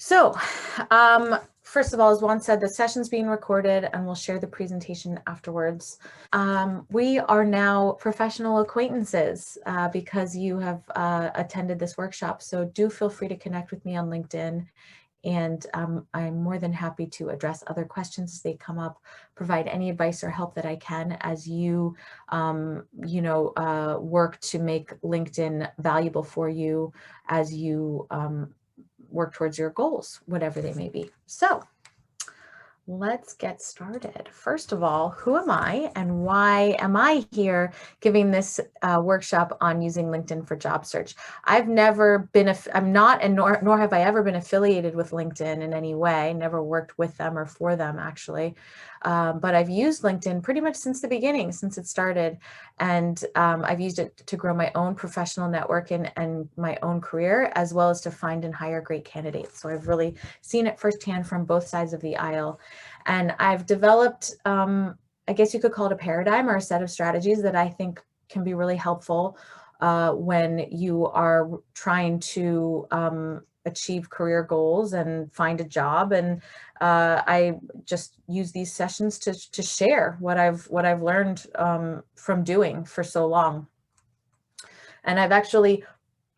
So, first of all, as Juan said, the session's being recorded and we'll share the presentation afterwards. We are now professional acquaintances because you have attended this workshop. So do feel free to connect with me on LinkedIn. And I'm more than happy to address other questions as they come up, provide any advice or help that I can as you, work to make LinkedIn valuable for you as you work towards your goals, whatever they may be. So let's get started. First of all, who am I and why am I here giving this workshop on using LinkedIn for job search? I've never been, I'm not, and nor have I ever been affiliated with LinkedIn in any way, never worked with them or for them actually. But I've used LinkedIn pretty much since the beginning, since it started. And I've used it to grow my own professional network and my own career, as well as to find and hire great candidates. So I've really seen it firsthand from both sides of the aisle. And I've developed, I guess you could call it a paradigm or a set of strategies that I think can be really helpful when you are trying to achieve career goals and find a job. And I just use these sessions to share what I've learned from doing for so long. And I've actually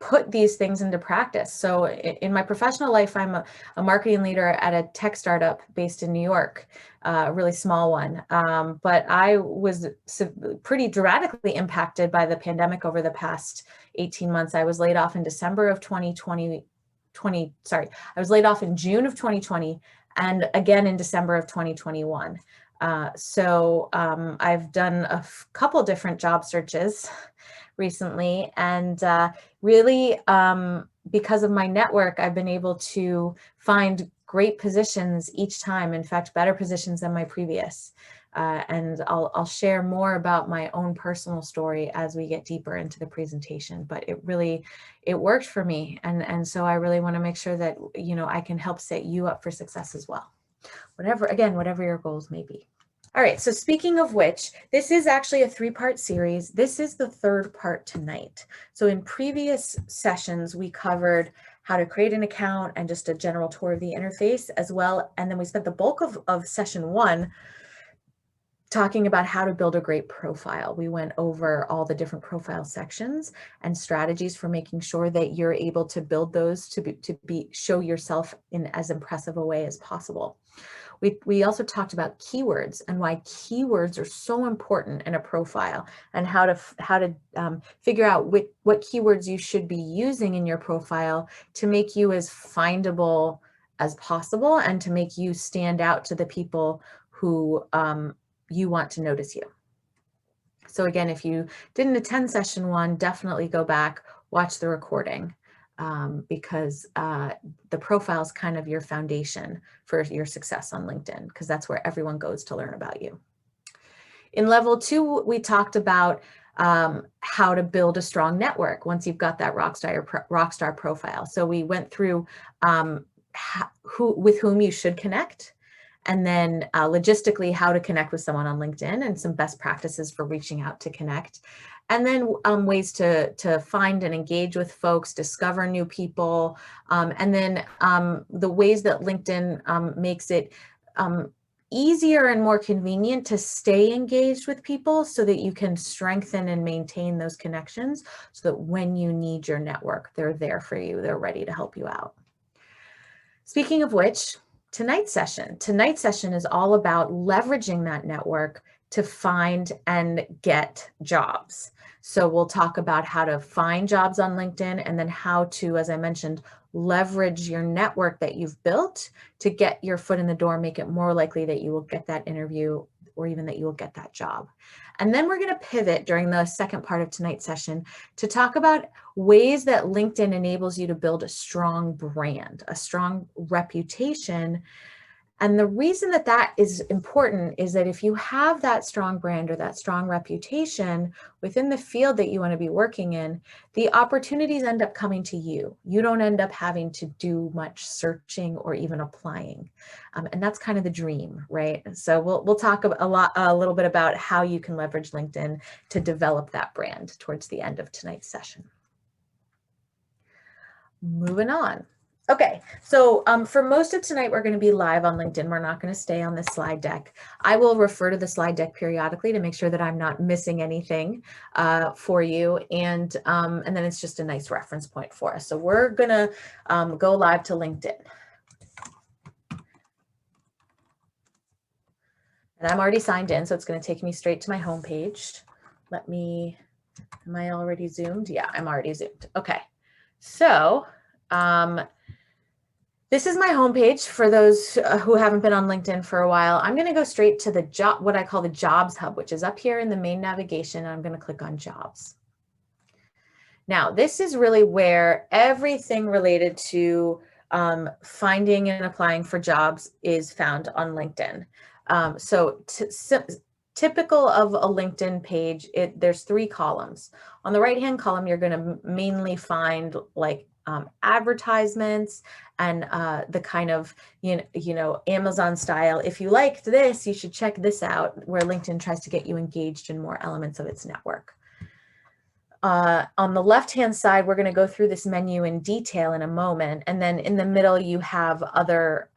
put these things into practice. So in my professional life, I'm a marketing leader at a tech startup based in New York, a really small one. But I was pretty dramatically impacted by the pandemic over the past 18 months. I was laid off in December of 2020. I was laid off in June of 2020 and again in December of 2021. So I've done a couple different job searches recently, and really because of my network, I've been able to find great positions each time, in fact, better positions than my previous. And I'll share more about my own personal story as we get deeper into the presentation, but it worked for me. And so I really want to make sure that, I can help set you up for success as well. Whatever your goals may be. All right, so speaking of which, this is actually a 3-part series. This is the 3rd part tonight. So in previous sessions, we covered how to create an account and just a general tour of the interface as well. And then we spent the bulk of session 1 talking about how to build a great profile. We went over all the different profile sections and strategies for making sure that you're able to build those to show yourself in as impressive a way as possible. We also talked about keywords and why keywords are so important in a profile, and how to figure out what keywords you should be using in your profile to make you as findable as possible and to make you stand out to the people who you want to notice you. So again, if you didn't attend session 1, definitely go back, watch the recording. Because the profile is kind of your foundation for your success on LinkedIn, because that's where everyone goes to learn about you. In level 2, we talked about how to build a strong network once you've got that rockstar profile. So we went through with whom you should connect, and then logistically how to connect with someone on LinkedIn and some best practices for reaching out to connect. And then ways to find and engage with folks, discover new people, and then the ways that LinkedIn makes it easier and more convenient to stay engaged with people so that you can strengthen and maintain those connections so that when you need your network, they're there for you, they're ready to help you out. Speaking of which, tonight's session is all about leveraging that network to find and get jobs. So we'll talk about how to find jobs on LinkedIn, and then how to, as I mentioned, leverage your network that you've built to get your foot in the door, make it more likely that you will get that interview or even that you will get that job. And then we're going to pivot during the second part of tonight's session to talk about ways that LinkedIn enables you to build a strong brand, a strong reputation. And the reason that that is important is that if you have that strong brand or that strong reputation within the field that you want to be working in, the opportunities end up coming to you. You don't end up having to do much searching or even applying. And that's kind of the dream, right? So we'll talk a little bit about how you can leverage LinkedIn to develop that brand towards the end of tonight's session. Moving on. Okay, so for most of tonight, we're going to be live on LinkedIn. We're not going to stay on this slide deck. I will refer to the slide deck periodically to make sure that I'm not missing anything for you. And then it's just a nice reference point for us. So we're going to go live to LinkedIn. And I'm already signed in, so it's going to take me straight to my homepage. Am I already zoomed? Yeah, I'm already zoomed. Okay, so this is my homepage for those who haven't been on LinkedIn for a while. I'm going to go straight to the job, what I call the Jobs Hub, which is up here in the main navigation. I'm going to click on Jobs. Now, this is really where everything related to finding and applying for jobs is found on LinkedIn. Typical of a LinkedIn page, there's 3 columns. On the right-hand column, you're going to mainly find like advertisements and the kind of, Amazon style. If you liked this, you should check this out, where LinkedIn tries to get you engaged in more elements of its network. On the left-hand side, we're going to go through this menu in detail in a moment. And then in the middle, you have other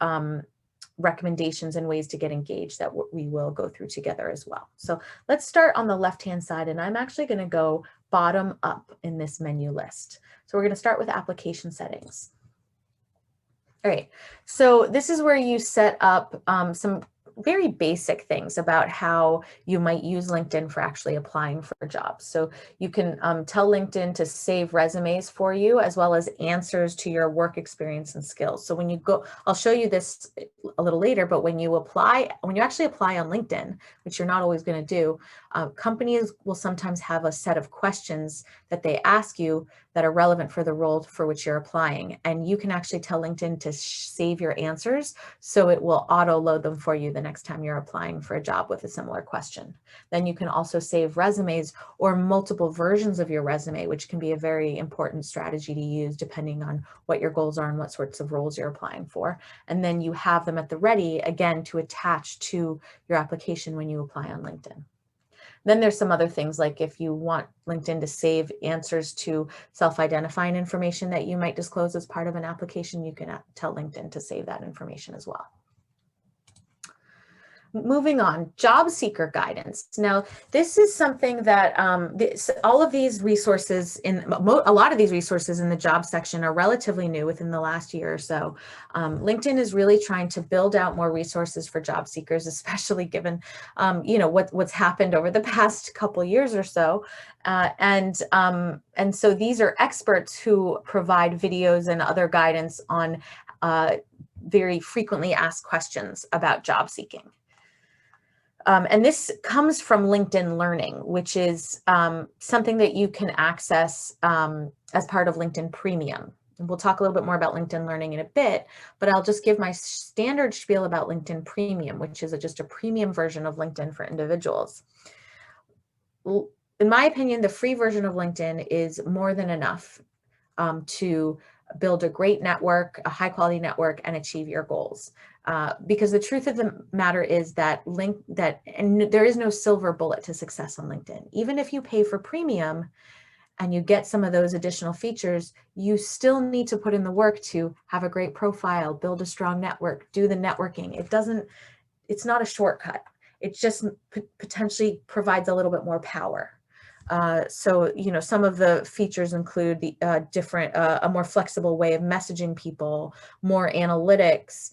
recommendations and ways to get engaged that we will go through together as well. So let's start on the left-hand side, and I'm actually going to go bottom up in this menu list. So we're going to start with application settings. All right, so this is where you set up some very basic things about how you might use LinkedIn for actually applying for jobs. So you can tell LinkedIn to save resumes for you, as well as answers to your work experience and skills. So when you go, I'll show you this a little later, but when you actually apply on LinkedIn, which you're not always going to do, companies will sometimes have a set of questions that they ask you that are relevant for the role for which you're applying. And you can actually tell LinkedIn to save your answers, so it will auto load them for you the next time you're applying for a job with a similar question. Then you can also save resumes or multiple versions of your resume, which can be a very important strategy to use depending on what your goals are and what sorts of roles you're applying for. And then you have them at the ready, again, to attach to your application when you apply on LinkedIn. Then there's some other things, like if you want LinkedIn to save answers to self-identifying information that you might disclose as part of an application, you can tell LinkedIn to save that information as well. Moving on, job seeker guidance. Now, this is something that all of these resources, a lot of these resources in the job section are relatively new within the last year or so. LinkedIn is really trying to build out more resources for job seekers, especially given, what's happened over the past couple years or so. And so these are experts who provide videos and other guidance on very frequently asked questions about job seeking. And this comes from LinkedIn Learning, which is something that you can access as part of LinkedIn Premium. And we'll talk a little bit more about LinkedIn Learning in a bit, but I'll just give my standard spiel about LinkedIn Premium, which is just a premium version of LinkedIn for individuals. In my opinion, the free version of LinkedIn is more than enough to build a great network, a high quality network, and achieve your goals. Because the truth of the matter is that there is no silver bullet to success on LinkedIn. Even if you pay for premium and you get some of those additional features, you still need to put in the work to have a great profile, build a strong network, do the networking. It's not a shortcut. It just potentially provides a little bit more power. So, some of the features include the a more flexible way of messaging people, more analytics,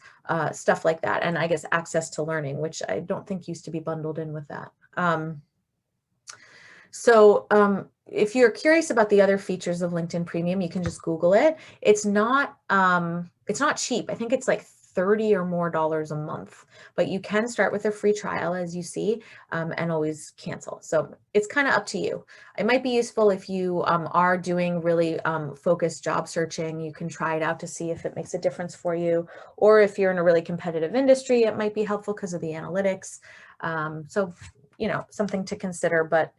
stuff like that. And I guess access to learning, which I don't think used to be bundled in with that. If you're curious about the other features of LinkedIn Premium, you can just Google it. It's not cheap. I think it's like $30 or more a month, but you can start with a free trial, as you see, and always cancel. So it's kind of up to you. It might be useful if you are doing really focused job searching. You can try it out to see if it makes a difference for you. Or if you're in a really competitive industry, it might be helpful because of the analytics. Something to consider, but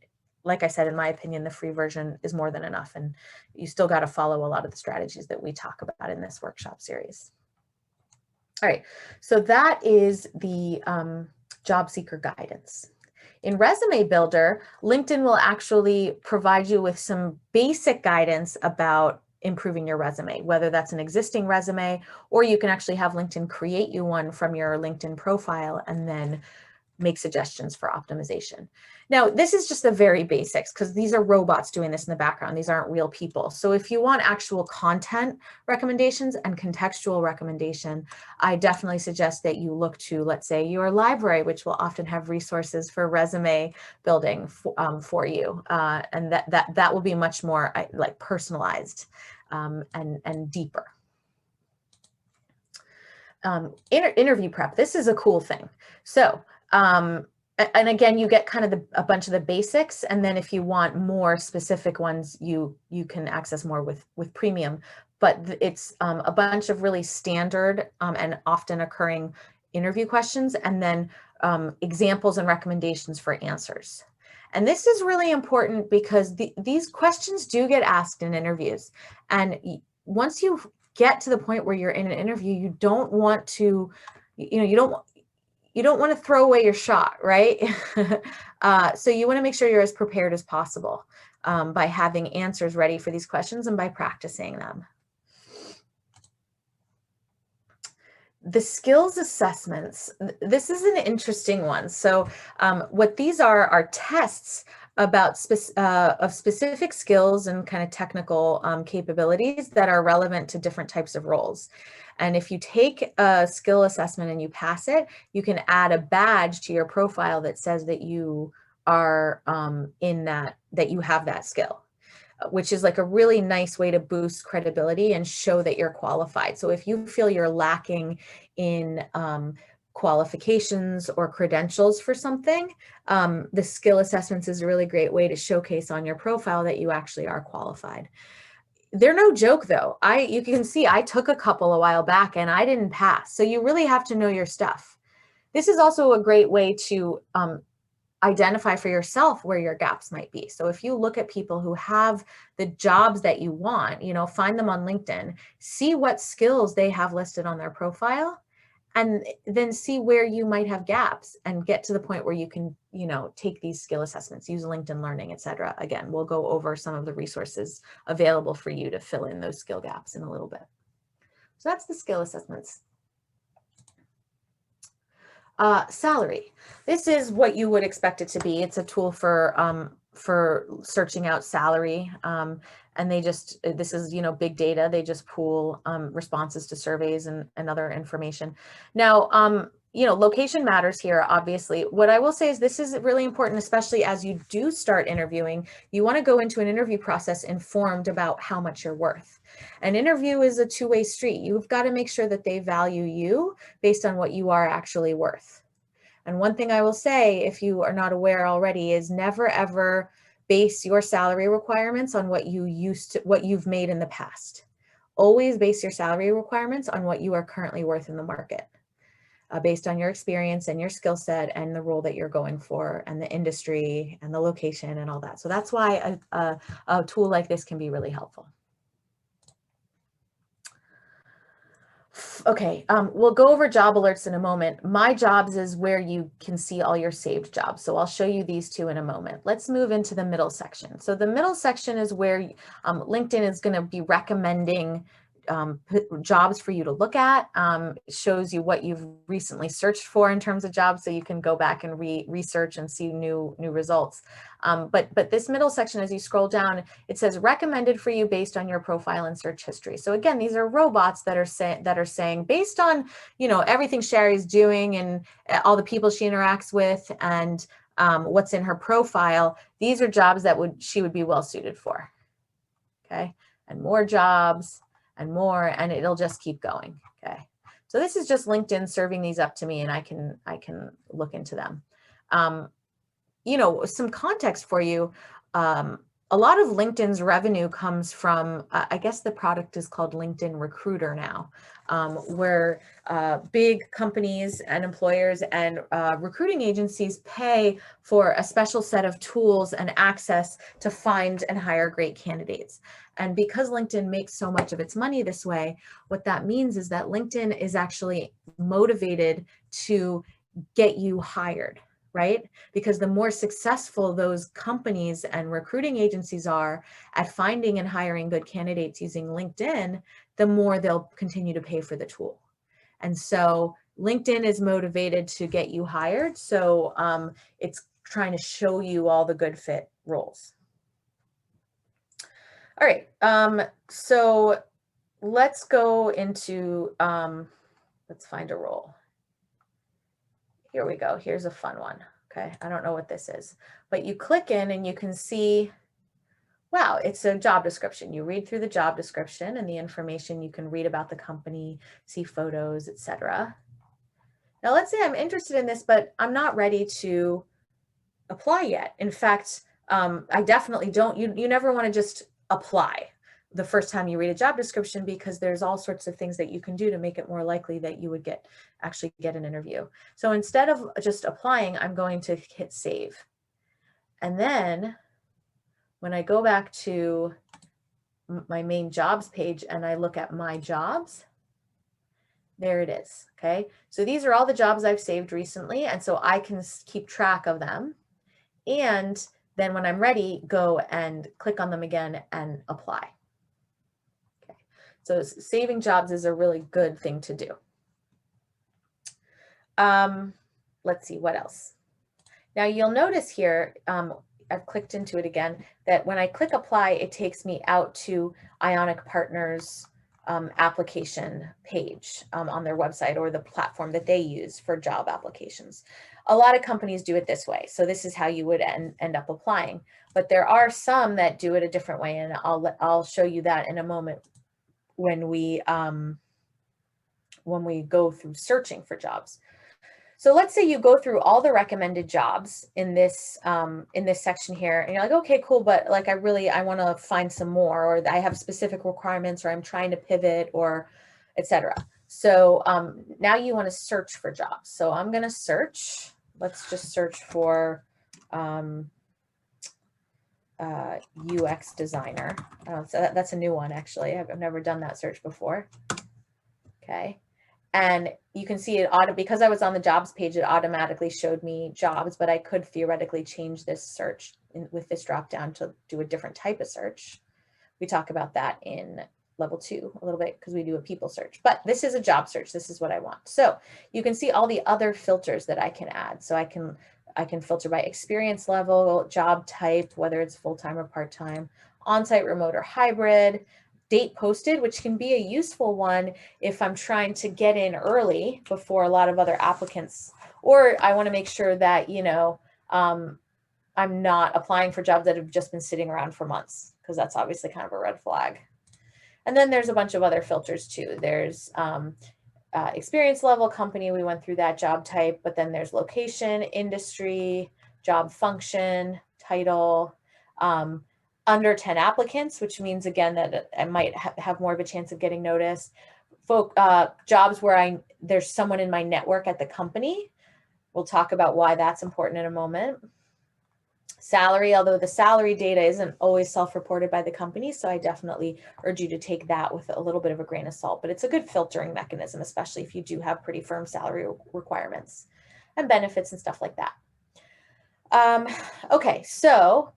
like I said, in my opinion, the free version is more than enough, and you still got to follow a lot of the strategies that we talk about in this workshop series. All right, so that is the job seeker guidance. In Resume Builder, LinkedIn will actually provide you with some basic guidance about improving your resume, whether that's an existing resume, or you can actually have LinkedIn create you one from your LinkedIn profile and then make suggestions for optimization. Now, this is just the very basics because these are robots doing this in the background. These aren't real people. So if you want actual content recommendations and contextual recommendation, I definitely suggest that you look to, let's say, your library, which will often have resources for resume building for you. And that will be much more like personalized and deeper. Interview prep. This is a cool thing. So, and again, you get kind of a bunch of the basics, and then if you want more specific ones, you can access more with premium. But it's a bunch of really standard and often occurring interview questions, and then examples and recommendations for answers. And this is really important because these questions do get asked in interviews. And once you get to the point where you're in an interview, you don't want to, you don't want to throw away your shot, right? So you want to make sure you're as prepared as possible by having answers ready for these questions and by practicing them. The skills assessments, this is an interesting one. So what these are tests about of specific skills and kind of technical capabilities that are relevant to different types of roles. And if you take a skill assessment and you pass it, you can add a badge to your profile that says that you are that you have that skill, which is like a really nice way to boost credibility and show that you're qualified. So if you feel you're lacking in qualifications or credentials for something, the skill assessments is a really great way to showcase on your profile that you actually are qualified. They're no joke though. You can see I took a couple a while back and I didn't pass. So you really have to know your stuff. This is also a great way to identify for yourself where your gaps might be. So if you look at people who have the jobs that you want, find them on LinkedIn, see what skills they have listed on their profile, and then see where you might have gaps and get to the point where you can, take these skill assessments, use LinkedIn Learning, etc. Again, we'll go over some of the resources available for you to fill in those skill gaps in a little bit. So that's the skill assessments. Salary. This is what you would expect it to be. It's a tool for searching out salary. And this is, big data. They just pool responses to surveys and other information. Now, location matters here, obviously. What I will say is this is really important, especially as you do start interviewing. You want to go into an interview process informed about how much you're worth. An interview is a two-way street. You've got to make sure that they value you based on what you are actually worth. And one thing I will say, if you are not aware already, is never ever base your salary requirements on what you've made in the past. Always base your salary requirements on what you are currently worth in the market, based on your experience and your skill set and the role that you're going for and the industry and the location and all that. So that's why a tool like this can be really helpful. Okay, we'll go over job alerts in a moment. My jobs is where you can see all your saved jobs. So I'll show you these two in a moment. Let's move into the middle section. So the middle section is where LinkedIn is going to be recommending jobs for you to look at. It shows you what you've recently searched for in terms of jobs, so you can go back and research and see new results. But this middle section, as you scroll down, it says recommended for you based on your profile and search history. So again, these are robots that are saying based on everything Sherry's doing and all the people she interacts with and what's in her profile, these are jobs that she would be well suited for. Okay, and more jobs and more, and it'll just keep going. Okay, so this is just LinkedIn serving these up to me, and I can look into them. Some context for you. A lot of LinkedIn's revenue comes from, I guess the product is called LinkedIn Recruiter now, where big companies and employers and recruiting agencies pay for a special set of tools and access to find and hire great candidates. And because LinkedIn makes so much of its money this way, what that means is that LinkedIn is actually motivated to get you hired, right? Because the more successful those companies and recruiting agencies are at finding and hiring good candidates using LinkedIn, the more they'll continue to pay for the tool. And so LinkedIn is motivated to get you hired. So it's trying to show you all the good fit roles. All right, so let's go into, let's find a role. Here we go. Here's a fun one. Okay, I don't know what this is, but you click in and you can see, wow, it's a job description. You read through the job description and the information you can read about the company, see photos, etc. Now let's say I'm interested in this, but I'm not ready to apply yet. In fact, I definitely don't, you never want to just apply the first time you read a job description, because there's all sorts of things that you can do to make it more likely that you would actually get an interview. So instead of just applying, I'm going to hit save. And then when I go back to my main jobs page and I look at my jobs, there it is. Okay. So these are all the jobs I've saved recently. And so I can keep track of them. And then when I'm ready, go and click on them again and apply. Okay. So saving jobs is a really good thing to do. Let's see what else. Now you'll notice here, I've clicked into it again, that when I click apply, it takes me out to Ionic Partners application page on their website, or the platform that they use for job applications. A lot of companies do it this way. So this is how you would end up applying. But there are some that do it a different way, and I'll show you that in a moment when we go through searching for jobs. So let's say you go through all the recommended jobs in this section here, and you're like, okay, cool, but like I want to find some more, or I have specific requirements, or I'm trying to pivot, or etc. So now you want to search for jobs. So I'm going to search. Let's just search for UX designer. So that's a new one, actually. I've never done that search before. Okay. And you can see it because I was on the jobs page, it automatically showed me jobs, but I could theoretically change this search with this drop down to do a different type of search. We talk about that in level 2 a little bit, because we do a people search, but this is a job search. This is what I want. So you can see all the other filters that I can add. So I can filter by experience level, job type, whether it's full-time or part-time, on-site, remote, or hybrid, date posted, which can be a useful one if I'm trying to get in early before a lot of other applicants, or I want to make sure that, I'm not applying for jobs that have just been sitting around for months, because that's obviously kind of a red flag. And then there's a bunch of other filters too. There's experience level, company, we went through that, job type, but then there's location, industry, job function, title, under 10 applicants, which means again that I might have more of a chance of getting noticed. Jobs where there's someone in my network at the company. We'll talk about why that's important in a moment. Salary, although the salary data isn't always self-reported by the company, so I definitely urge you to take that with a little bit of a grain of salt, but it's a good filtering mechanism, especially if you do have pretty firm salary requirements and benefits and stuff like that. Okay, so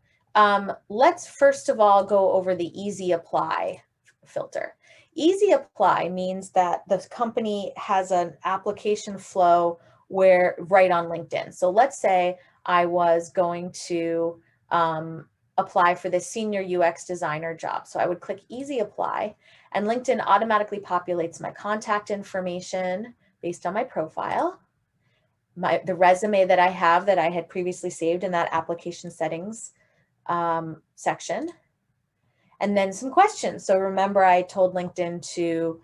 let's first of all go over the easy apply filter. Easy apply means that the company has an application flow right on LinkedIn. So let's say I was going to apply for the senior UX designer job. So I would click easy apply, and LinkedIn automatically populates my contact information based on my profile, the resume that I have that I had previously saved in that application settings section, and then some questions. So remember, I told LinkedIn to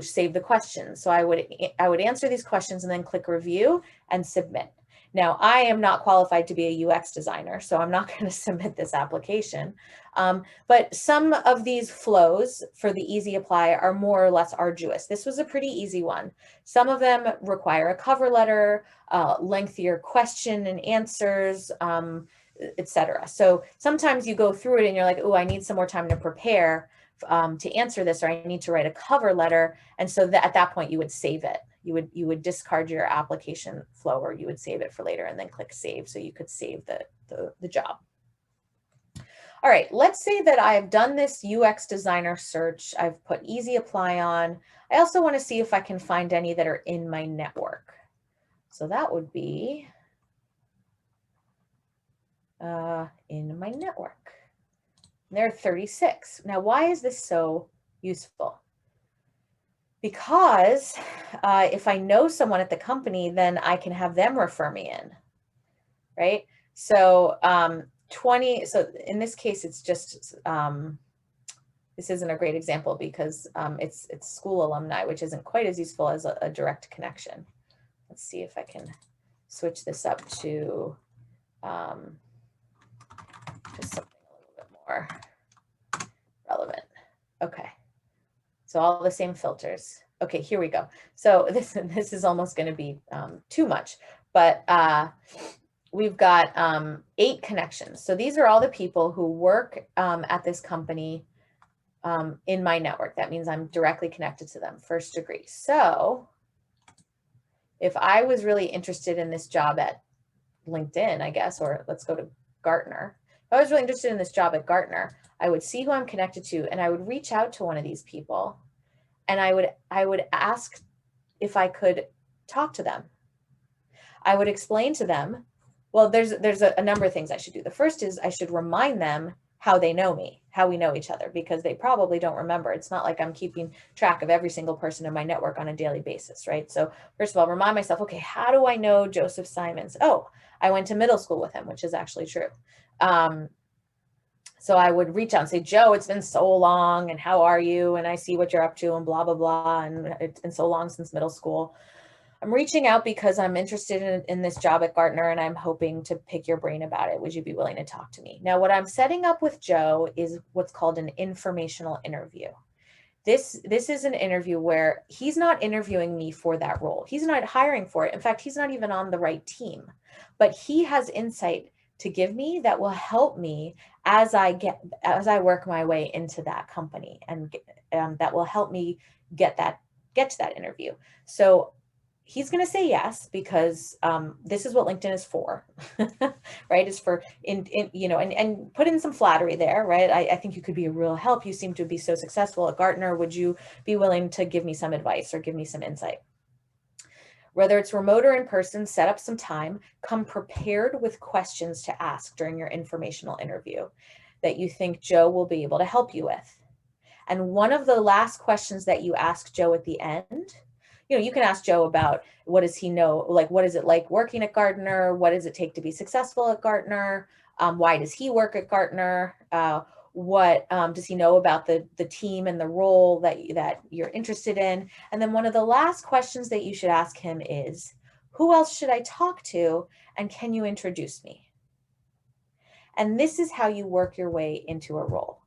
save the questions. So I would answer these questions and then click review and submit. Now, I am not qualified to be a UX designer, so I'm not going to submit this application. But some of these flows for the easy apply are more or less arduous. This was a pretty easy one. Some of them require a cover letter, lengthier question and answers, etc. So sometimes you go through it and you're like, oh, I need some more time to prepare to answer this, or I need to write a cover letter. And so at that point you would save it. You would discard your application flow, or you would save it for later and then click save so you could save the job. All right, let's say that I've done this UX designer search. I've put easy apply on. I also want to see if I can find any that are in my network. So that would be in my network. There are 36. Now, why is this so useful? Because if I know someone at the company, then I can have them refer me in, right? So 20, so in this case, it's just, this isn't a great example because it's school alumni, which isn't quite as useful as a direct connection. Let's see if I can switch this up to just something a little bit more relevant. Okay. So all the same filters. Okay, here we go. So this is almost going to be too much, but we've got 8 connections. So these are all the people who work at this company in my network. That means I'm directly connected to them, first degree. So if I was really interested in this job at LinkedIn, I guess, or let's go to Gartner. If I was really interested in this job at Gartner, I would see who I'm connected to, and I would reach out to one of these people, and I would ask if I could talk to them. I would explain to them, well, there's a number of things I should do. The first is I should remind them how they know me, how we know each other, because they probably don't remember. It's not like I'm keeping track of every single person in my network on a daily basis, right? So first of all, remind myself, okay, how do I know Joseph Simons? Oh, I went to middle school with him, which is actually true. So I would reach out and say, Joe, it's been so long, and how are you? And I see what you're up to, and blah, blah, blah. And it's been so long since middle school. I'm reaching out because I'm interested in this job at Gartner, and I'm hoping to pick your brain about it. Would you be willing to talk to me? Now, what I'm setting up with Joe is what's called an informational interview. This is an interview where he's not interviewing me for that role. He's not hiring for it. In fact, he's not even on the right team, but he has insight to give me that will help me as I work my way into that company, and that will help me get to that interview. So he's going to say yes, because this is what LinkedIn is for, right? It's for, and put in some flattery there, right? I think you could be a real help. You seem to be so successful at Gartner. Would you be willing to give me some advice or give me some insight? Whether it's remote or in person, set up some time, come prepared with questions to ask during your informational interview that you think Joe will be able to help you with. And one of the last questions that you ask Joe at the end, you can ask Joe about what does he know, like what is it like working at Gartner? What does it take to be successful at Gartner? Why does he work at Gartner? What does he know about the team and the role that you're interested in? And then one of the last questions that you should ask him is, who else should I talk to? And can you introduce me? And this is how you work your way into a role,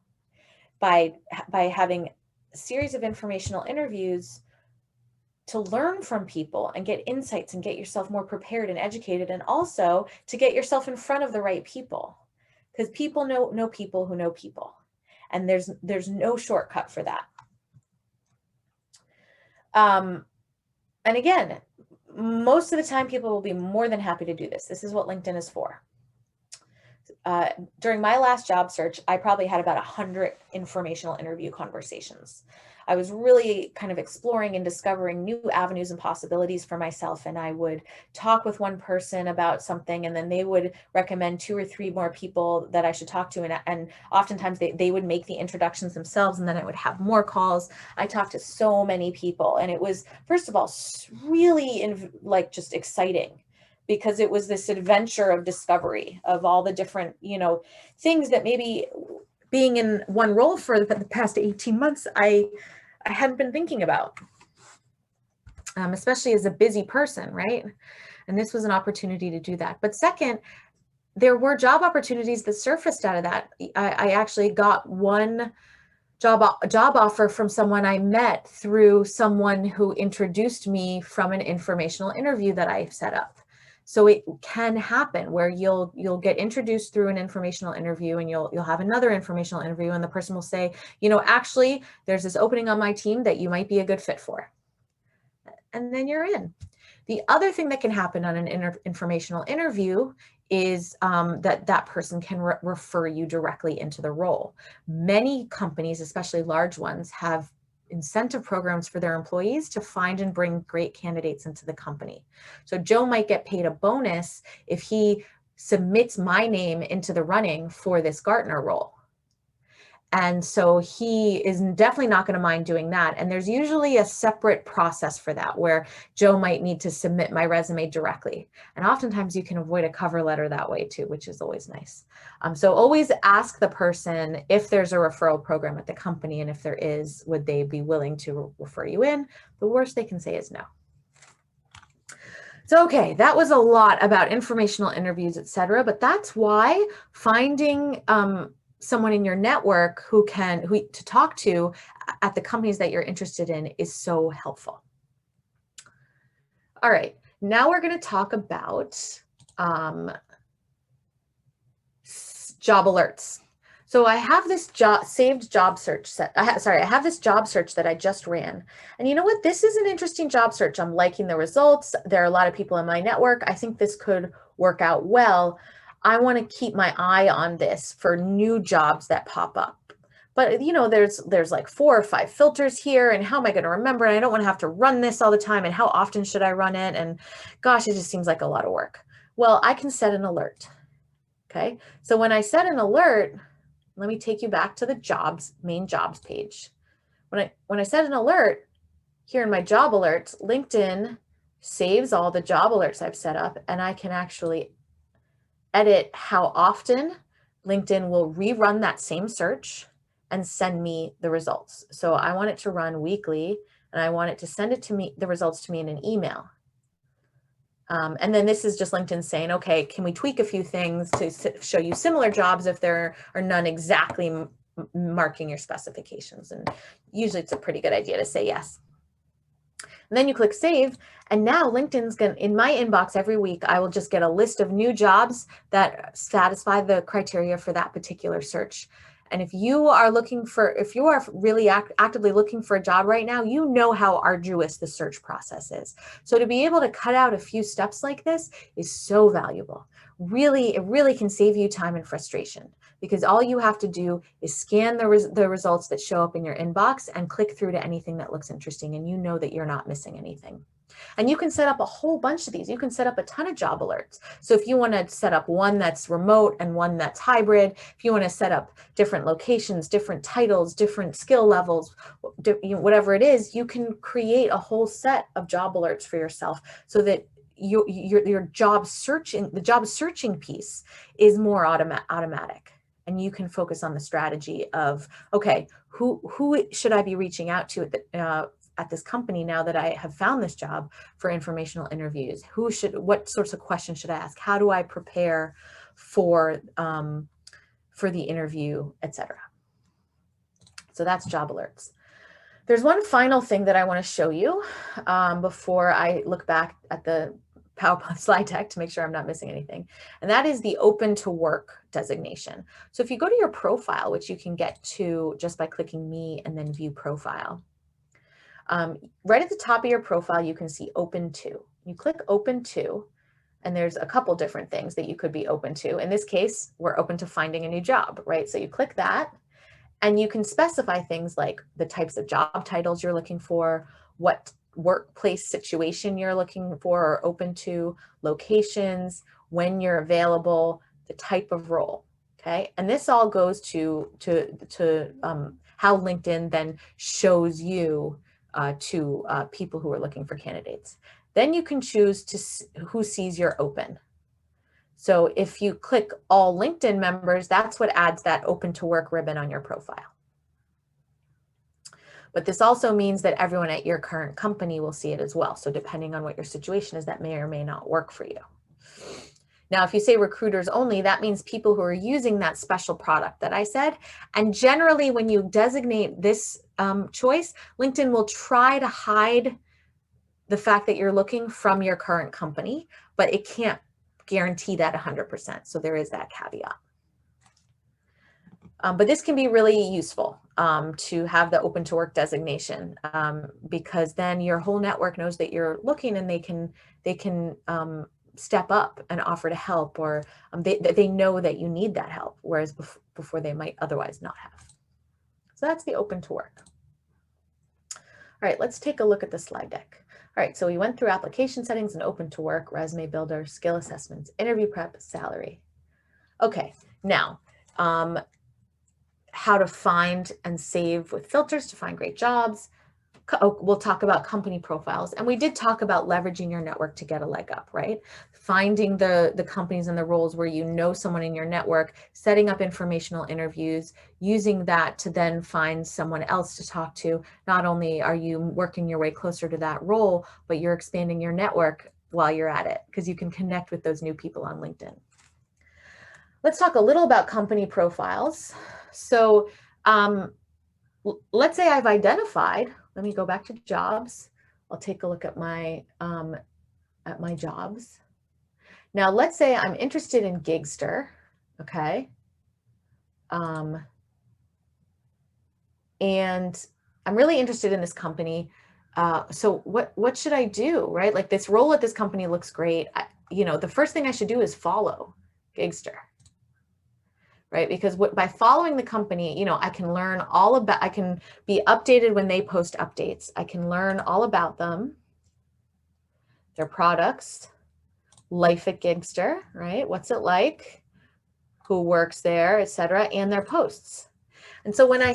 by having a series of informational interviews to learn from people and get insights and get yourself more prepared and educated, and also to get yourself in front of the right people, because people know people who know people, and there's no shortcut for that. And again, most of the time people will be more than happy to do this. This is what LinkedIn is for. During my last job search, I probably had about 100 informational interview conversations. I was really kind of exploring and discovering new avenues and possibilities for myself. And I would talk with one person about something, and then they would recommend 2 or 3 more people that I should talk to. And oftentimes they would make the introductions themselves, and then I would have more calls. I talked to so many people, and it was, first of all, really just exciting, because it was this adventure of discovery of all the different, things that maybe being in one role for the past 18 months, I hadn't been thinking about, especially as a busy person, right? And this was an opportunity to do that. But second, there were job opportunities that surfaced out of that. I actually got one job offer from someone I met through someone who introduced me from an informational interview that I set up. So it can happen where you'll get introduced through an informational interview, and you'll have another informational interview, and the person will say, actually, there's this opening on my team that you might be a good fit for. and then you're in. The other thing that can happen on an informational interview is that person can refer you directly into the role. Many companies, especially large ones, have incentive programs for their employees to find and bring great candidates into the company. So Joe might get paid a bonus if he submits my name into the running for this Gartner role. And so he is definitely not going to mind doing that. And there's usually a separate process for that where Joe might need to submit my resume directly. And oftentimes you can avoid a cover letter that way too, which is always nice. So always ask the person if there's a referral program at the company, and if there is, would they be willing to refer you in? The worst they can say is no. So, okay, that was a lot about informational interviews, etc. But that's why finding someone in your network who to talk to at the companies that you're interested in is so helpful. All right, now we're going to talk about job alerts. So I have this saved job search set. I have this job search that I just ran. And you know what? This is an interesting job search. I'm liking the results. There are a lot of people in my network. I think this could work out well. I want to keep my eye on this for new jobs that pop up. But you know, there's like 4 or 5 filters here, and how am I going to remember? And I don't want to have to run this all the time. And how often should I run it? And gosh, it just seems like a lot of work. Well, I can set an alert. Okay. So when I set an alert, let me take you back to the main jobs page. When I set an alert here in my job alerts, LinkedIn saves all the job alerts I've set up, and I can actually edit how often LinkedIn will rerun that same search and send me the results. So I want it to run weekly, and I want it to send it to me, the results to me in an email. And then this is just LinkedIn saying, okay, can we tweak a few things to show you similar jobs if there are none exactly marking your specifications? And usually it's a pretty good idea to say yes. And then you click save, and now LinkedIn's in my inbox every week, I will just get a list of new jobs that satisfy the criteria for that particular search. And if you are really actively looking for a job right now, you know how arduous the search process is. So to be able to cut out a few steps like this is so valuable. Really, it really can save you time and frustration, because all you have to do is scan the results that show up in your inbox and click through to anything that looks interesting, and you know that you're not missing anything. And you can set up a whole bunch of these. You can set up a ton of job alerts. So if you want to set up one that's remote and one that's hybrid, if you want to set up different locations, different titles, different skill levels, whatever it is, you can create a whole set of job alerts for yourself so that your job searching piece is more automatic. And you can focus on the strategy of, okay, who should I be reaching out to at this company now that I have found this job for informational interviews? What sorts of questions should I ask? How do I prepare for the interview, etc. So that's job alerts. There's one final thing that I want to show you before I look back at the PowerPoint slide deck to make sure I'm not missing anything. And that is the open to work designation. So if you go to your profile, which you can get to just by clicking me and then view profile, right at the top of your profile, you can see open to. You click open to, and there's a couple different things that you could be open to. In this case, we're open to finding a new job, right? So you click that, and you can specify things like the types of job titles you're looking for, what workplace situation you're looking for or open to, locations, when you're available, the type of role, okay? And this all goes to how LinkedIn then shows you to people who are looking for candidates. Then you can choose who sees your open. So if you click all LinkedIn members, that's what adds that open to work ribbon on your profile. But this also means that everyone at your current company will see it as well. So depending on what your situation is, that may or may not work for you. Now, if you say recruiters only, that means people who are using that special product that I said. And generally, when you designate this choice, LinkedIn will try to hide the fact that you're looking from your current company, but it can't guarantee that 100%. So there is that caveat. But this can be really useful. to have the open to work designation, because then your whole network knows that you're looking, and they can step up and offer to help, or they know that you need that help, whereas before they might otherwise not have. So that's the open to work. All right, let's take a look at the slide deck. All right, so we went through application settings and open to work, resume builder, skill assessments, interview prep, salary. Okay, now how to find and save with filters to find great jobs. We'll talk about company profiles, and we did talk about leveraging your network to get a leg up, right? Finding the companies and the roles where you know someone in your network, setting up informational interviews, using that to then find someone else to talk to. Not only are you working your way closer to that role, but you're expanding your network while you're at it, because you can connect with those new people on LinkedIn. Let's talk a little about company profiles. So let's say I've identified, let me go back to jobs. I'll take a look at my jobs. Now, let's say I'm interested in Gigster, okay? And I'm really interested in this company. So what should I do, right? Like, this role at this company looks great. The first thing I should do is follow Gigster, right? Because by following the company, I can learn all about, I can be updated when they post updates. I can learn all about them, their products, life at Gigster, right? What's it like, who works there, etc., and their posts. And so when I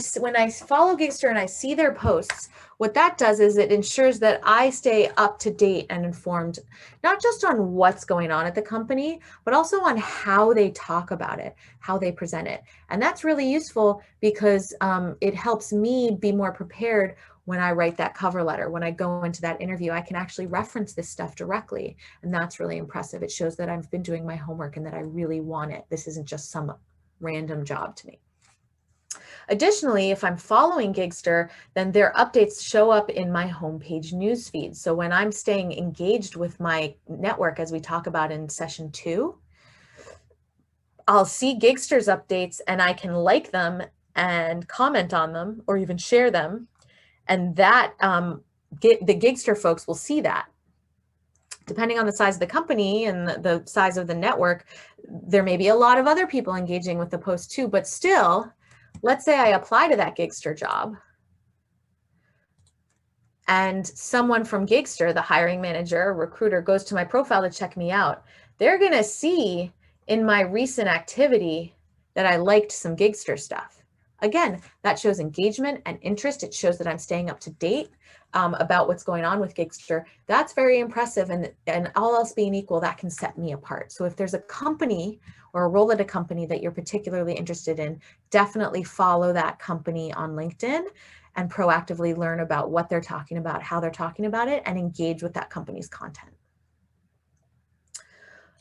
follow Gigster and I see their posts, what that does is it ensures that I stay up to date and informed, not just on what's going on at the company, but also on how they talk about it, how they present it. And that's really useful because it helps me be more prepared when I write that cover letter. When I go into that interview, I can actually reference this stuff directly. And that's really impressive. It shows that I've been doing my homework and that I really want it. This isn't just some random job to me. Additionally, if I'm following Gigster, then their updates show up in my homepage newsfeed. So when I'm staying engaged with my network, as we talk about in session 2, I'll see Gigster's updates and I can like them and comment on them or even share them. And that the Gigster folks will see that. Depending on the size of the company and the size of the network, there may be a lot of other people engaging with the post too, but still, let's say I apply to that Gigster job and someone from Gigster, the hiring manager or recruiter, goes to my profile to check me out. They're going to see in my recent activity that I liked some Gigster stuff. Again, that shows engagement and interest. It shows that I'm staying up to date about what's going on with Gigster. That's very impressive. And all else being equal, that can set me apart. So if there's a company or a role at a company that you're particularly interested in, definitely follow that company on LinkedIn and proactively learn about what they're talking about, how they're talking about it, and engage with that company's content.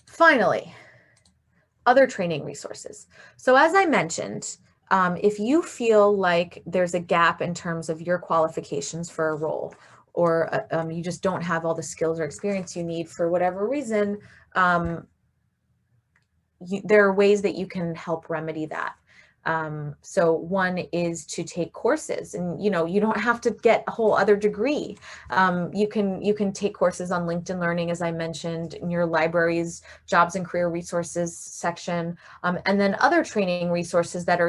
Finally, other training resources. So as I mentioned, if you feel like there's a gap in terms of your qualifications for a role, or you just don't have all the skills or experience you need for whatever reason, there are ways that you can help remedy that. So one is to take courses, and you don't have to get a whole other degree. You can take courses on LinkedIn Learning, as I mentioned, in your library's jobs and career resources section, and then other training resources that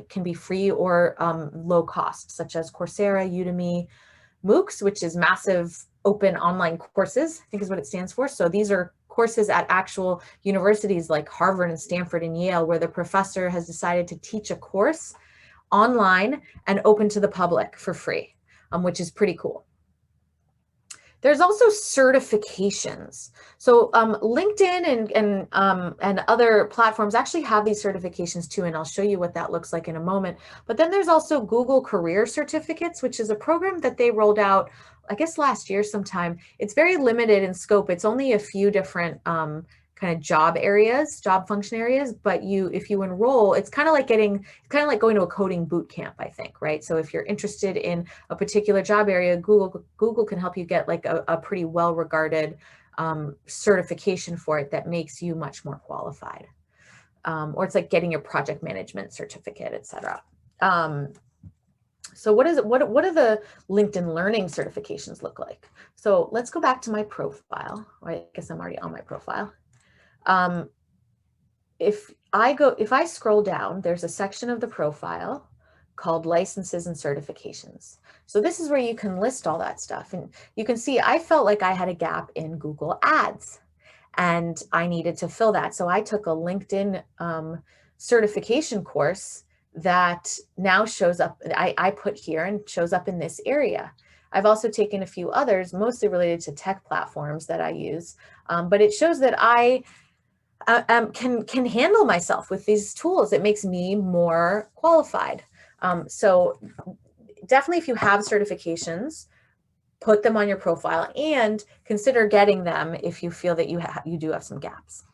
can be free or low cost, such as Coursera, Udemy, MOOCs, which is massive open online courses, I think is what it stands for. So these are courses at actual universities like Harvard and Stanford and Yale, where the professor has decided to teach a course online and open to the public for free, which is pretty cool. There's also certifications. So LinkedIn and other platforms actually have these certifications too, and I'll show you what that looks like in a moment. But then there's also Google Career Certificates, which is a program that they rolled out, I guess, last year sometime. It's very limited in scope. It's only a few different kind of job function areas, but if you enroll, it's kind of like going to a coding boot camp, I think, right? So if you're interested in a particular job area, Google can help you get like a pretty well-regarded certification for it that makes you much more qualified. Or it's like getting your project management certificate, etc. So what is it? What do the LinkedIn Learning certifications look like? So let's go back to my profile. I guess I'm already on my profile. If I scroll down, there's a section of the profile called licenses and certifications. So this is where you can list all that stuff. And you can see I felt like I had a gap in Google Ads and I needed to fill that. So I took a LinkedIn certification course that now shows up, I put here and shows up in this area. I've also taken a few others, mostly related to tech platforms that I use, but it shows that I can handle myself with these tools. It makes me more qualified. So definitely, if you have certifications, put them on your profile and consider getting them if you feel that you do have some gaps.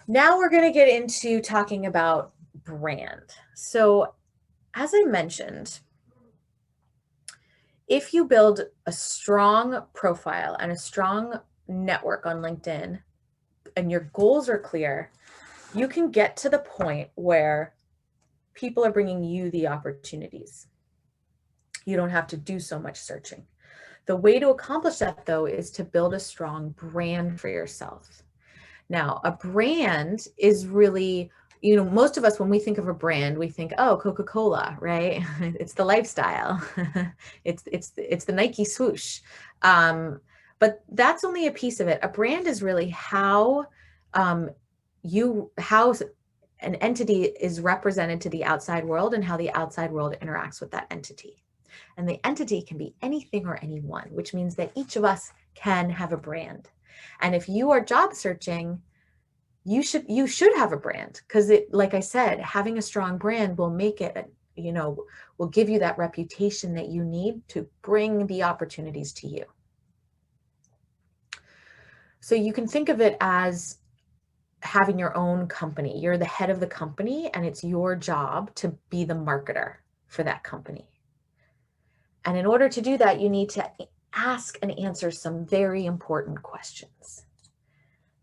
Now we're going to get into talking about brand. So as I mentioned, if you build a strong profile and a strong network on LinkedIn and your goals are clear, you can get to the point where people are bringing you the opportunities. You don't have to do so much searching. The way to accomplish that, though, is to build a strong brand for yourself. Now, a brand is really, most of us, when we think of a brand, we think, oh, Coca-Cola, right? It's the lifestyle. it's the Nike swoosh. But that's only a piece of it. A brand is really how how an entity is represented to the outside world and how the outside world interacts with that entity. And the entity can be anything or anyone, which means that each of us can have a brand. And if you are job searching, you should have a brand, because like I said, having a strong brand will make it, will give you that reputation that you need to bring the opportunities to you. So you can think of it as having your own company. You're the head of the company, and it's your job to be the marketer for that company. And in order to do that, you need to ask and answer some very important questions.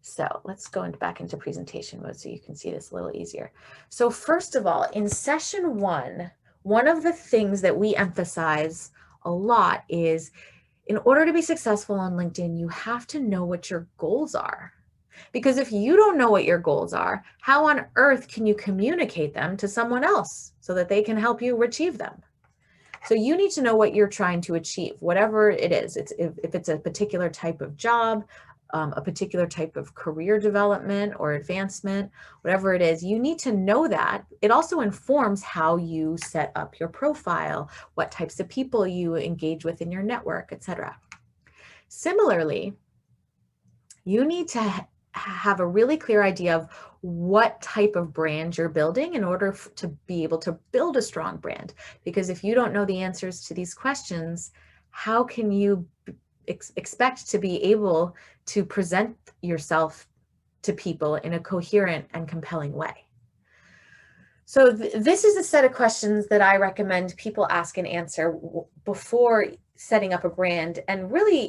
So let's go back into presentation mode so you can see this a little easier. So first of all, in session one of the things that we emphasize a lot is, in order to be successful on LinkedIn, you have to know what your goals are. Because if you don't know what your goals are, how on earth can you communicate them to someone else so that they can help you achieve them? So you need to know what you're trying to achieve, whatever it is. If it's a particular type of job, a particular type of career development or advancement, whatever it is, you need to know that. It also informs how you set up your profile, what types of people you engage with in your network, etc. Similarly, you need to have a really clear idea of what type of brand you're building in order to be able to build a strong brand. Because if you don't know the answers to these questions, how can you expect to be able to present yourself to people in a coherent and compelling way? So this is a set of questions that I recommend people ask and answer before setting up a brand, and really,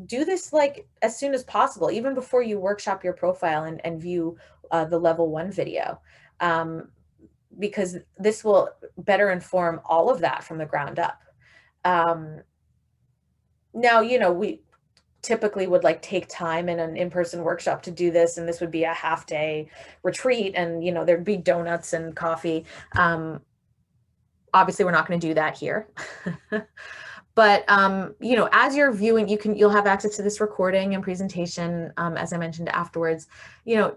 do this like as soon as possible, even before you workshop your profile and view the level 1 video, because this will better inform all of that from the ground up. Now, we typically would take time in an in-person workshop to do this, and this would be a half-day retreat, and there'd be donuts and coffee. Obviously, we're not going to do that here. But as you're viewing, you'll have access to this recording and presentation, as I mentioned afterwards.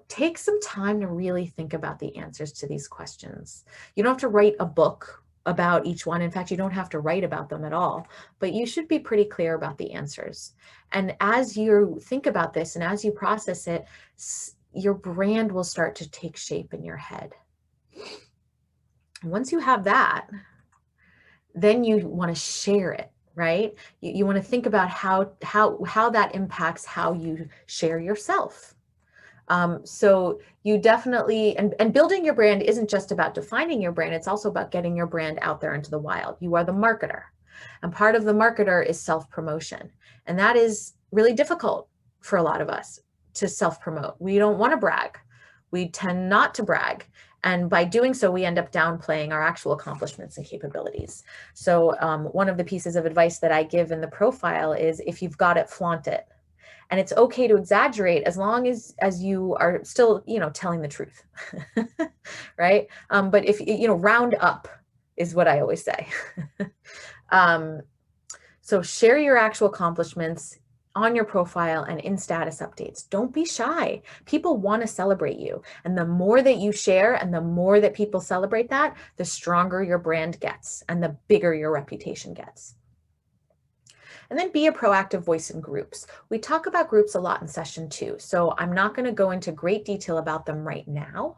Take some time to really think about the answers to these questions. You don't have to write a book about each one. In fact, you don't have to write about them at all, but you should be pretty clear about the answers. And as you think about this and as you process it, your brand will start to take shape in your head. Once you have that, then you want to share it, right? You want to think about how that impacts how you share yourself. So you definitely, and building your brand isn't just about defining your brand, it's also about getting your brand out there into the wild. You are the marketer, and part of the marketer is self-promotion. And that is really difficult for a lot of us to self-promote. We don't want to brag. We tend not to brag. And by doing so, we end up downplaying our actual accomplishments and capabilities. So one of the pieces of advice that I give in the profile is, if you've got it, flaunt it. And it's okay to exaggerate as long as you are still, telling the truth, right? But if, round up is what I always say. So share your actual accomplishments on your profile and in status updates. Don't be shy. People want to celebrate you. And the more that you share and the more that people celebrate that, the stronger your brand gets and the bigger your reputation gets. And then be a proactive voice in groups. We talk about groups a lot in session 2, so I'm not going to go into great detail about them right now.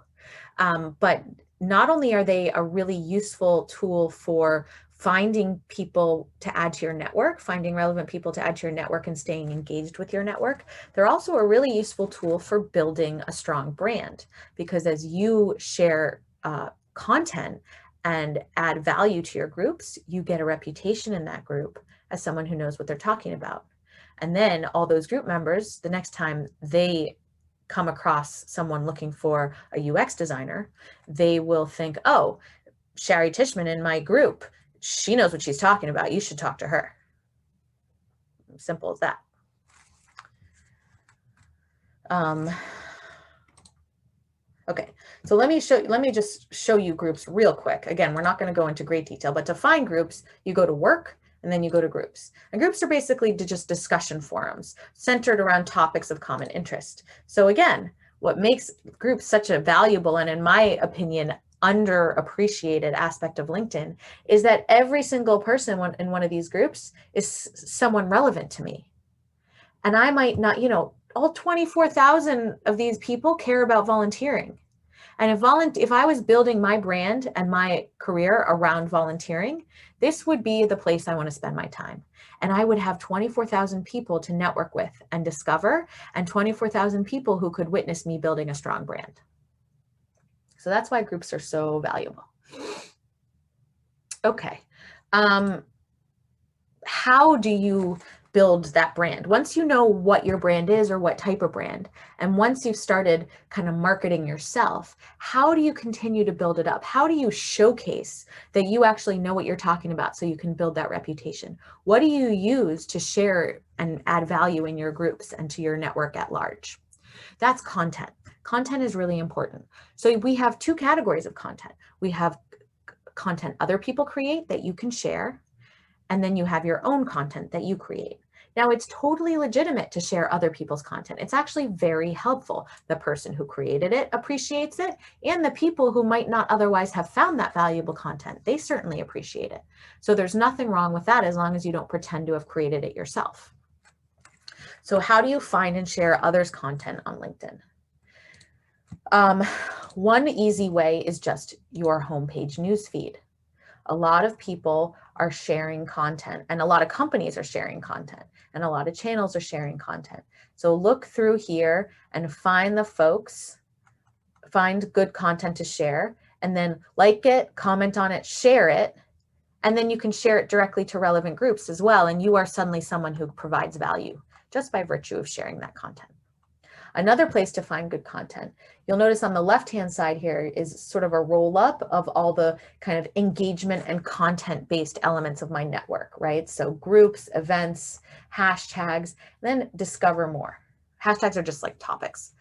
But not only are they a really useful tool for finding people to add to your network, finding relevant people to add to your network and staying engaged with your network, they're also a really useful tool for building a strong brand, because as you share content and add value to your groups, you get a reputation in that group as someone who knows what they're talking about. And then all those group members, the next time they come across someone looking for a UX designer, they will think, oh, Shari Tishman in my group, she knows what she's talking about. You should talk to her. Simple as that. Okay, so let me just show you groups real quick. Again, we're not going to go into great detail, but to find groups, you go to work and then you go to groups. And groups are basically just discussion forums centered around topics of common interest. So again, what makes groups such a valuable and, in my opinion, underappreciated aspect of LinkedIn is that every single person in one of these groups is someone relevant to me. And I might not, all 24,000 of these people care about volunteering. And if I was building my brand and my career around volunteering, this would be the place I want to spend my time. And I would have 24,000 people to network with and discover, and 24,000 people who could witness me building a strong brand. So that's why groups are so valuable. Okay. How do you build that brand? Once you know what your brand is or what type of brand, and once you've started kind of marketing yourself, how do you continue to build it up? How do you showcase that you actually know what you're talking about so you can build that reputation? What do you use to share and add value in your groups and to your network at large? That's content. Content is really important. So we have 2 categories of content. We have content other people create that you can share, and then you have your own content that you create. Now, it's totally legitimate to share other people's content. It's actually very helpful. The person who created it appreciates it, and the people who might not otherwise have found that valuable content, they certainly appreciate it. So there's nothing wrong with that as long as you don't pretend to have created it yourself. So how do you find and share others' content on LinkedIn? One easy way is just your homepage newsfeed. A lot of people are sharing content, and a lot of companies are sharing content, and a lot of channels are sharing content. So look through here and find the folks, find good content to share, and then like it, comment on it, share it, and then you can share it directly to relevant groups as well. And you are suddenly someone who provides value just by virtue of sharing that content. Another place to find good content, you'll notice on the left-hand side here is sort of a roll-up of all the kind of engagement and content-based elements of my network, right? So groups, events, hashtags, then discover more. Hashtags are just like topics.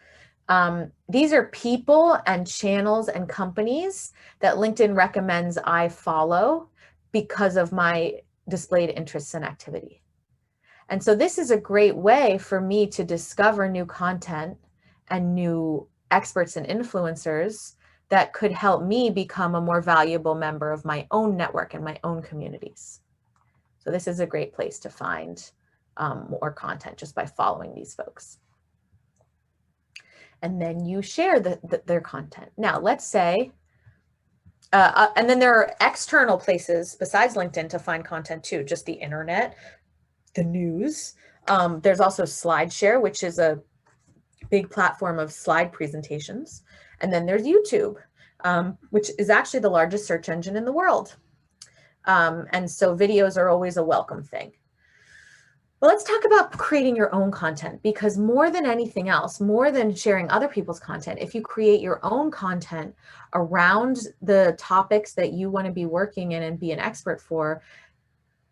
These are people and channels and companies that LinkedIn recommends I follow because of my displayed interests and activity. And so this is a great way for me to discover new content and new experts and influencers that could help me become a more valuable member of my own network and my own communities. So this is a great place to find more content just by following these folks. And then you share their content. Now, let's say, and then there are external places besides LinkedIn to find content too, just the internet, the news. There's also SlideShare, which is a big platform of slide presentations. And then there's YouTube, which is actually the largest search engine in the world. And so videos are always a welcome thing. Well, let's talk about creating your own content, because more than anything else, more than sharing other people's content, if you create your own content around the topics that you want to be working in and be an expert for,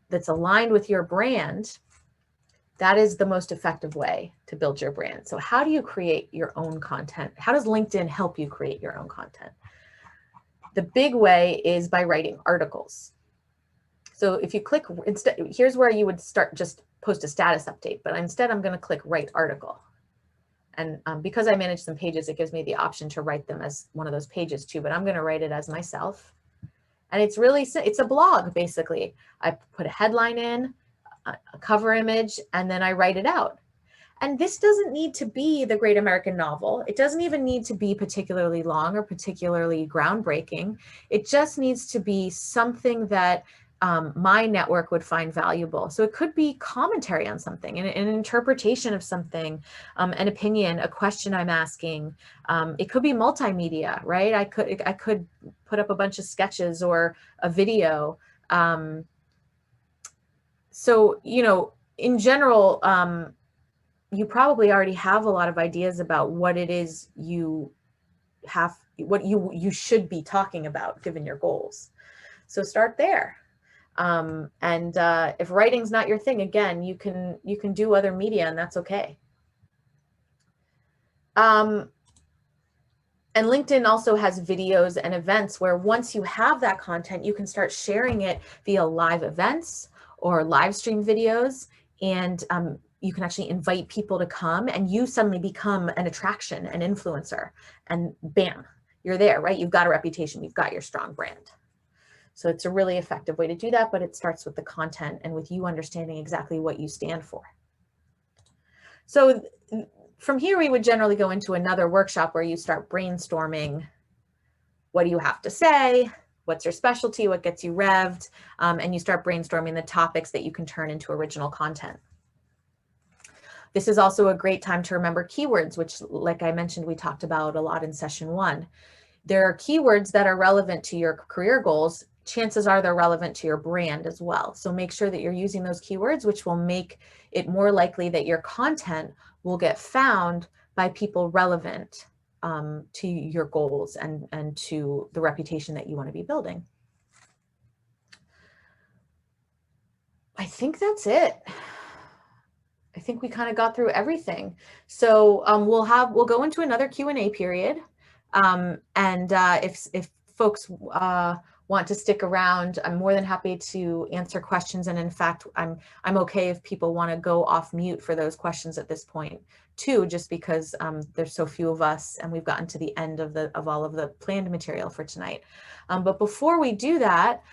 that's aligned with your brand, that is the most effective way to build your brand. So how do you create your own content? How does LinkedIn help you create your own content? The big way is by writing articles. So if you click, instead, here's where you would start, just post a status update, but instead I'm going to click write article. And because I manage some pages, it gives me the option to write them as one of those pages too, but I'm going to write it as myself. And it's really, it's a blog, basically. I put a headline in, a cover image, and then I write it out. And this doesn't need to be the great American novel. It doesn't even need to be particularly long or particularly groundbreaking. It just needs to be something that my network would find valuable. So it could be commentary on something, an interpretation of something, an opinion, a question I'm asking. It could be multimedia, right? I could put up a bunch of sketches or a video. So, you know, in general, you probably already have a lot of ideas about what it is you have, what you should be talking about given your goals. So start there. If writing's not your thing, again, you can do other media, and that's okay. And LinkedIn also has videos and events where once you have that content, you can start sharing it via live events or live stream videos. And you can actually invite people to come, and you suddenly become an attraction, an influencer, and bam, you're there, right? You've got a reputation, you've got your strong brand. So it's a really effective way to do that, but it starts with the content and with you understanding exactly what you stand for. So from here, we would generally go into another workshop where you start brainstorming. What do you have to say? What's your specialty? What gets you revved? And you start brainstorming the topics that you can turn into original content. This is also a great time to remember keywords, which, like I mentioned, we talked about a lot in session 1. There are keywords that are relevant to your career goals. Chances are they're relevant to your brand as well. So make sure that you're using those keywords, which will make it more likely that your content will get found by people relevant to your goals and to the reputation that you want to be building. I think that's it. I think we kind of got through everything. So we'll go into another Q&A period. If folks want to stick around, I'm more than happy to answer questions. And in fact, I'm okay if people want to go off mute for those questions at this point too, just because there's so few of us and we've gotten to the end of all of the planned material for tonight. But before we do that,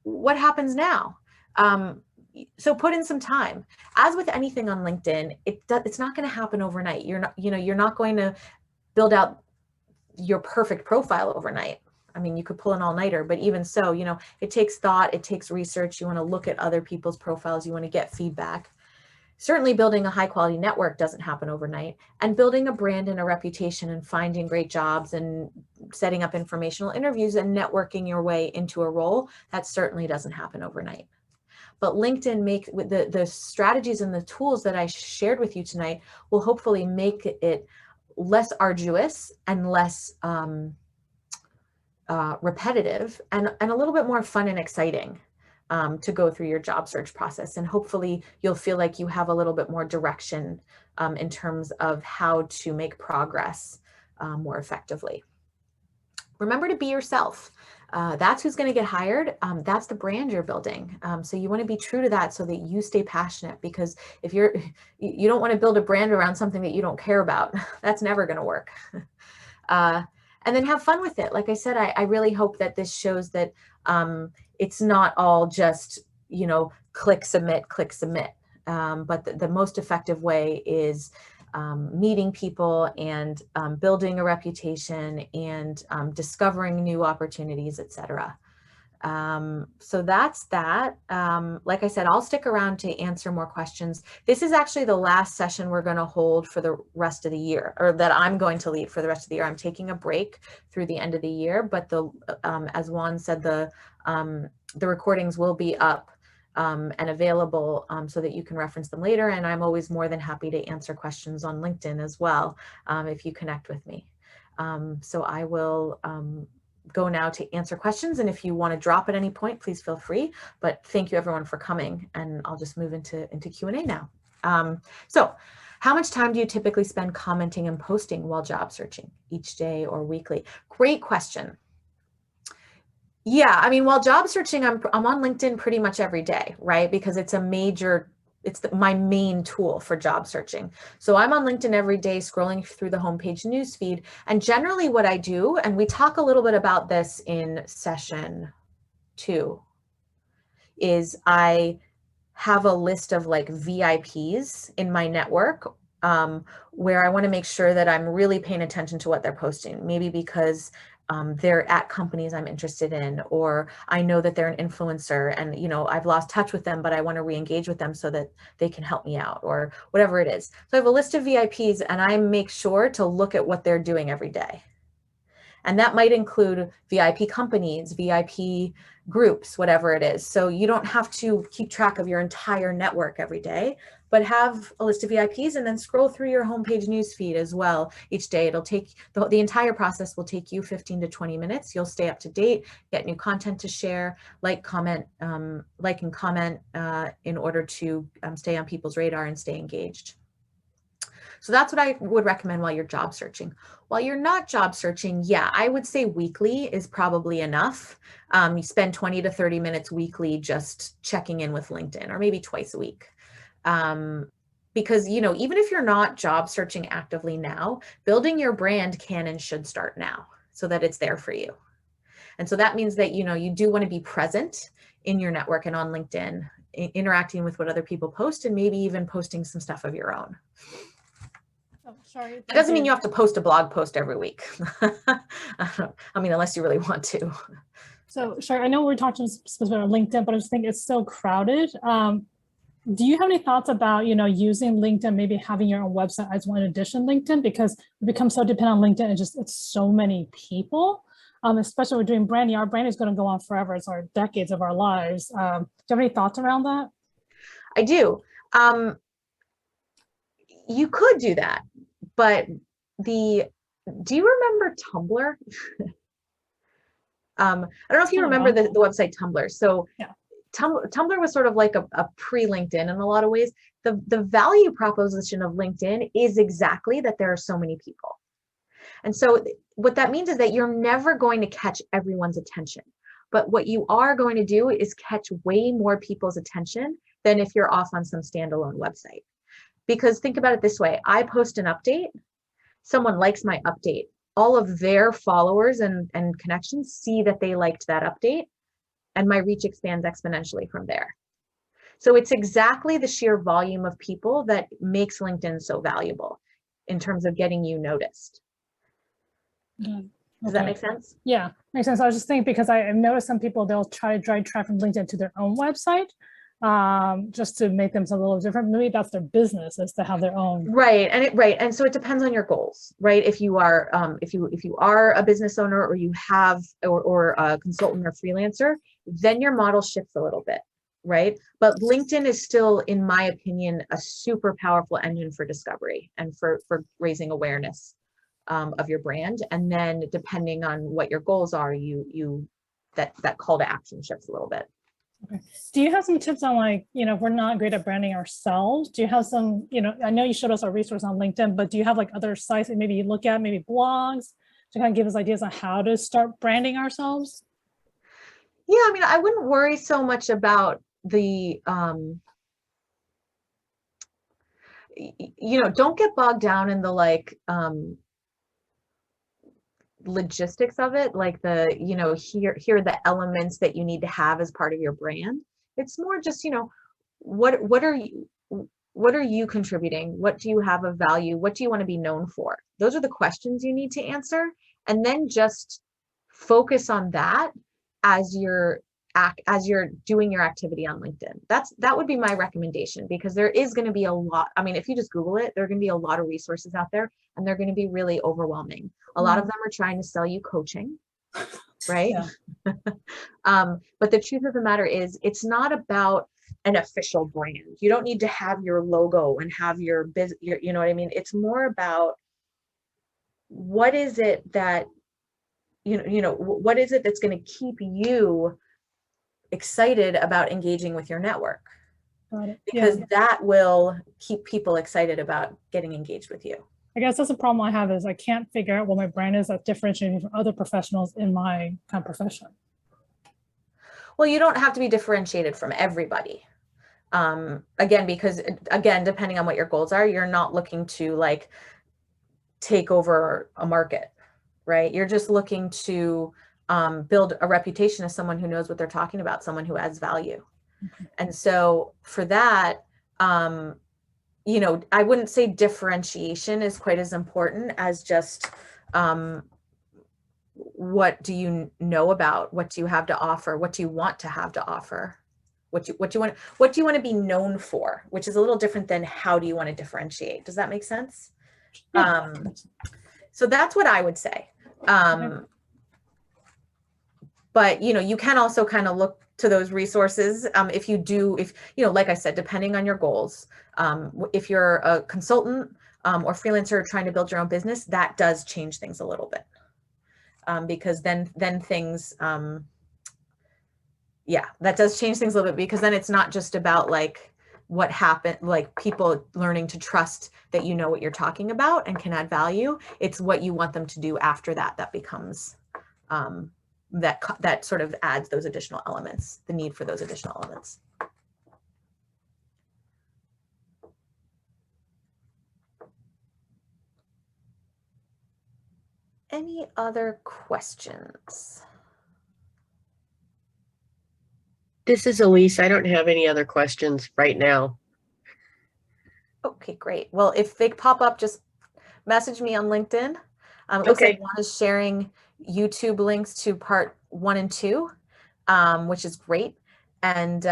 what happens now? So put in some time. As with anything on LinkedIn, it's not going to happen overnight. You're not going to build out your perfect profile overnight. I mean, you could pull an all-nighter, but even so, it takes thought, it takes research. You want to look at other people's profiles. You want to get feedback. Certainly building a high quality network doesn't happen overnight, and building a brand and a reputation and finding great jobs and setting up informational interviews and networking your way into a role, that certainly doesn't happen overnight. But LinkedIn with the strategies and the tools that I shared with you tonight will hopefully make it less arduous and less repetitive and a little bit more fun and exciting to go through your job search process. And hopefully you'll feel like you have a little bit more direction in terms of how to make progress more effectively. Remember to be yourself. That's who's going to get hired. That's the brand you're building. So you want to be true to that so that you stay passionate, because if you don't want to build a brand around something that you don't care about, that's never going to work. And then have fun with it. Like I said, I really hope that this shows that it's not all just, click, submit, but the most effective way is meeting people and building a reputation and discovering new opportunities, etc. So that's that. Like I said, I'll stick around to answer more questions. This is actually the last session we're going to hold for the rest of the year, or that I'm going to lead for the rest of the year. I'm taking a break through the end of the year, but as Juan said, the recordings will be up and available so that you can reference them later. And I'm always more than happy to answer questions on LinkedIn as well if you connect with me. So I will go now to answer questions. And if you want to drop at any point, please feel free. But thank you everyone for coming, and I'll just move into Q&A now. So how much time do you typically spend commenting and posting while job searching, each day or weekly? Great question. Yeah, I mean, while job searching, I'm on LinkedIn pretty much every day, right? Because it's my main tool for job searching. So I'm on LinkedIn every day, scrolling through the homepage newsfeed. And generally what I do, and we talk a little bit about this in session 2, is I have a list of like VIPs in my network where I want to make sure that I'm really paying attention to what they're posting. Maybe because they're at companies I'm interested in, or I know that they're an influencer and, you know, I've lost touch with them, but I want to re-engage with them so that they can help me out, or whatever it is. So I have a list of VIPs and I make sure to look at what they're doing every day. And that might include VIP companies, VIP groups, whatever it is. So you don't have to keep track of your entire network every day, but have a list of VIPs and then scroll through your homepage newsfeed as well each day. It'll take, the entire process will take you 15 to 20 minutes. You'll stay up to date, get new content to share, like and comment in order to stay on people's radar and stay engaged. So that's what I would recommend while you're job searching. While you're not job searching, yeah, I would say weekly is probably enough. You spend 20 to 30 minutes weekly just checking in with LinkedIn, or maybe twice a week. Because, you know, even if you're not job searching actively now, building your brand can and should start now so that it's there for you. And so that means that, you know, you do want to be present in your network and on LinkedIn, interacting with what other people post, and maybe even posting some stuff of your own. Oh, sorry. It doesn't mean you have to post a blog post every week. I mean, unless you really want to. So, sorry, I know we're talking specifically on LinkedIn, but I just think it's so crowded. Do you have any thoughts about, you know, using LinkedIn, maybe having your own website as one addition LinkedIn, because we become so dependent on LinkedIn, it's so many people, especially when we're doing branding. Our brand is going to go on forever. It's our decades of our lives. Do you have any thoughts around that? I do. You could do that, but do you remember Tumblr? I don't know if you remember the website Tumblr. So yeah. Tumblr was sort of like a pre-LinkedIn in a lot of ways. The value proposition of LinkedIn is exactly that there are so many people. And so what that means is that you're never going to catch everyone's attention. But what you are going to do is catch way more people's attention than if you're off on some standalone website. Because think about it this way, I post an update, someone likes my update, all of their followers and connections see that they liked that update, and my reach expands exponentially from there. So it's exactly the sheer volume of people that makes LinkedIn so valuable in terms of getting you noticed. Okay. Does that make sense? Yeah, makes sense. I was just thinking, because I've noticed some people, they'll try to drive traffic from LinkedIn to their own website, just to make them a little different. Maybe that's their business, is to have their own. Right, and so it depends on your goals, right? If you are if you are a business owner, or you have or a consultant or freelancer, then your model shifts a little bit, right? But LinkedIn is still, in my opinion, a super powerful engine for discovery and for raising awareness of your brand. And then depending on what your goals are, that call to action shifts a little bit. Okay. Do you have some tips on, like, you know, if we're not great at branding ourselves, do you have some, you know, I know you showed us our resource on LinkedIn, but do you have like other sites that maybe you look at, maybe blogs, to kind of give us ideas on how to start branding ourselves? Yeah, I mean, I wouldn't worry so much about the, you know, don't get bogged down in the like, logistics of it, like the, you know, here are the elements that you need to have as part of your brand. It's more just, you know, what are you contributing? What do you have of value? What do you want to be known for? Those are the questions you need to answer, and then just focus on that as you're doing your activity on LinkedIn. That would be my recommendation, because there is going to be a lot. I mean, if you just Google it, there are going to be a lot of resources out there, and they're going to be really overwhelming. A lot of them are trying to sell you coaching, right? Yeah. But the truth of the matter is, it's not about an official brand. You don't need to have your logo and have your business, you know what I mean? It's more about what is it that, what is it that's going to keep you excited about engaging with your network? Got it. Because Yeah. that will keep people excited about getting engaged with you. I guess that's a problem I have is I can't figure out what my brand is that differentiates me from other professionals in my kind of profession. Well, you don't have to be differentiated from everybody. Again, because again, depending on what your goals are, you're not looking to like take over a market, right? You're just looking to build a reputation as someone who knows what they're talking about, someone who adds value. Okay. And so for that, I wouldn't say differentiation is quite as important as just what do you know about, what do you have to offer, what do you want to have to offer, what do you want to be known for, which is a little different than how do you want to differentiate. Does that make sense? Yeah. So that's what I would say. But you can also kind of look to those resources if like I said, depending on your goals. If you're a consultant or freelancer trying to build your own business, that does change things a little bit. Because then things, that does change things a little bit, because then it's not just about like what happened, like people learning to trust that you know what you're talking about and can add value. It's what you want them to do after that becomes that sort of adds those additional elements, the need for those additional elements. Any other questions? This is Elise. I don't have any other questions right now. Okay, great. Well, if they pop up, just message me on LinkedIn. It looks Okay. like one is sharing YouTube links to part 1 and 2, which is great. And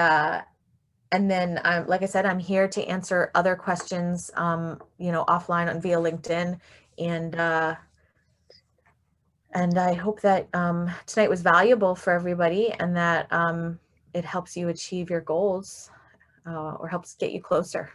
then, like I said, I'm here to answer other questions, offline and via LinkedIn. And I hope that tonight was valuable for everybody, and that it helps you achieve your goals or helps get you closer.